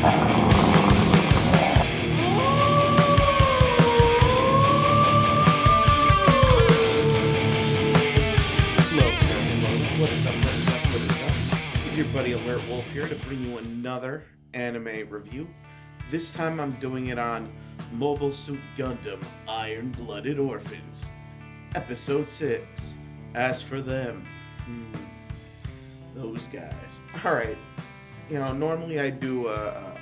Your buddy alertwolf here to bring you another anime review. This time I'm doing it on Mobile Suit Gundam Iron-Blooded Orphans, Episode 6. As for them, those guys. Alright, normally I do a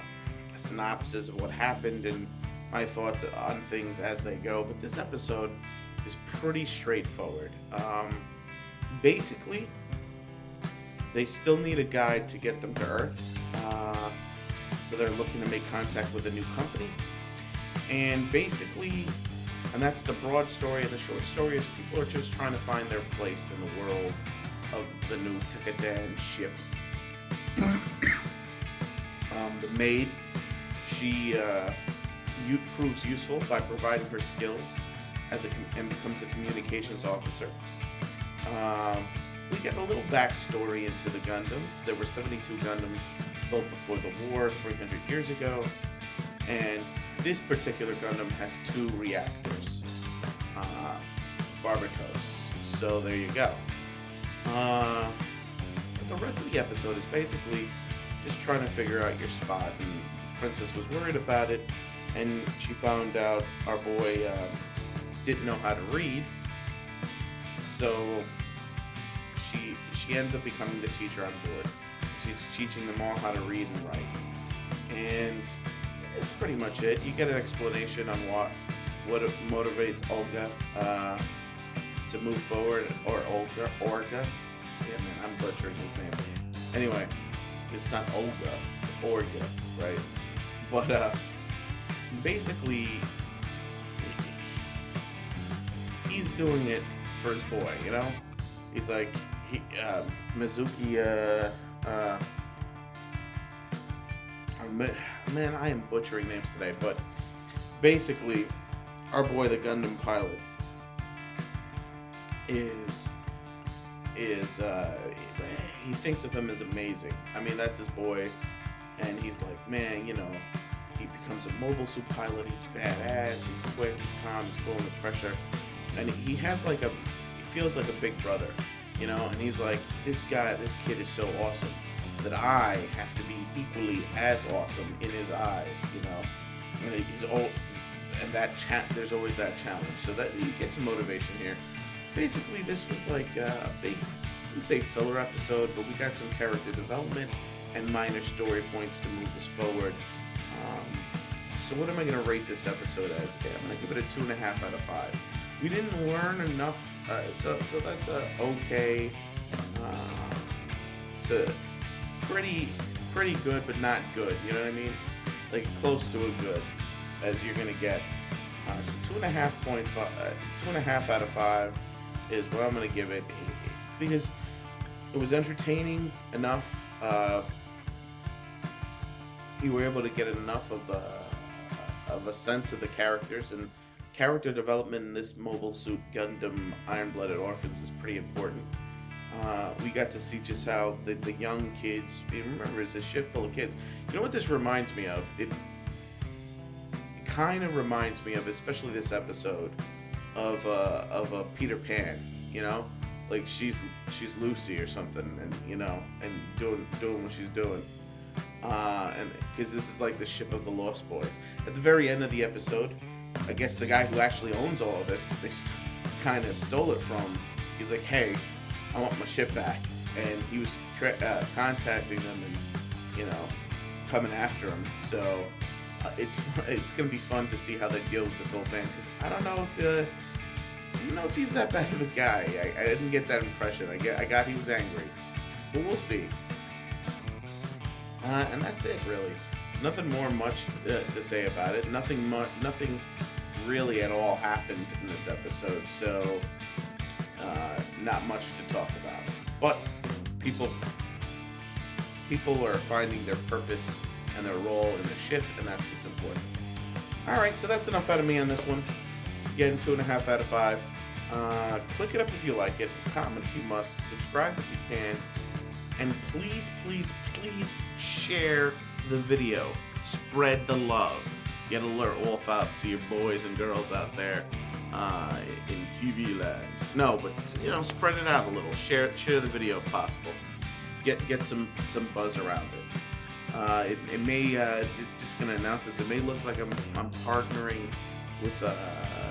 synopsis of what happened and my thoughts on things as they go, but this episode is pretty straightforward. Basically, they still need a guide to get them to Earth, so they're looking to make contact with a new company. And basically, and that's the broad story, and the short story is people are just trying to find their place in the world of the new Tikadan ship. The maid, she proves useful by providing her skills and becomes a communications officer. We get a little backstory into the Gundams. There were 72 Gundams built before the war 300 years ago, and this particular Gundam has 2 reactors, Barbatos. So there you go. The rest of the episode is basically just trying to figure out your spot, and Princess was worried about it, and she found out our boy didn't know how to read, so she ends up becoming the teacher on board. She's teaching them all how to read and write. And that's pretty much it. You get an explanation on what motivates Olga to move forward, or Olga. Yeah, man, I'm butchering his name. Anyway, it's not Olga, it's Olga, right? But basically, he's doing it for his boy, He's like, Mizuki, man, I am butchering names today, but basically, our boy, the Gundam pilot, he thinks of him as amazing. I mean, that's his boy, and he's like, man, he becomes a mobile suit pilot, he's badass, he's quick, he's calm, he's cool under pressure, and he feels like a big brother, and he's like, this kid is so awesome that I have to be equally as awesome in his eyes, and he's old, and there's always that challenge, so that you get some motivation here. Basically, this was like a big, I wouldn't say filler episode, but we got some character development and minor story points to move us forward. So what am I going to rate this episode as? Yeah, I'm going to give it a 2.5 out of 5. We didn't learn enough, so that's okay. To pretty good, but not good. You know what I mean? Like close to a good, as you're gonna get. So 2.5 out of 5 is what I'm gonna give it, because it was entertaining enough. You were able to get enough of a sense of the characters, and character development in this Mobile Suit Gundam Iron-Blooded Orphans is pretty important. We got to see just how the young kids, remember, it's a ship full of kids. You know what this reminds me of? It kind of reminds me of, especially this episode, of a Peter Pan, like she's Lucy or something, and and doing what she's doing. And because this is like the ship of the Lost Boys. At the very end of the episode, I guess the guy who actually owns all of this, they kind of stole it from. He's like, hey, I want my ship back. And he was contacting them and, coming after him. So it's going to be fun to see how they deal with this whole thing. Because I don't know if he's that bad of a guy. I didn't get that impression. I got he was angry. But we'll see. And that's it, really. Nothing much to say about it. Nothing really at all happened in this episode, so not much to talk about. But people are finding their purpose and their role in the ship, and that's what's important. All right, so that's enough out of me on this one. Again, 2.5 out of 5. Click it up if you like it. Comment if you must. Subscribe if you can. And please, please, please share the video. Spread the love. Get Alert Wolf out to your boys and girls out there in TV land. No, but spread it out a little. Share the video if possible. Get some buzz around it. It may just gonna announce this. It may look like I'm partnering with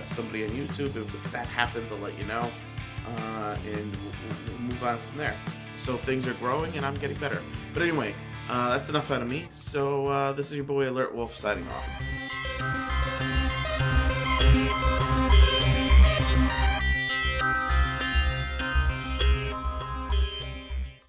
somebody on YouTube. If that happens, I'll let you know, and we'll move on from there. So things are growing, and I'm getting better. But anyway, that's enough out of me. So this is your boy Alert Wolf signing off.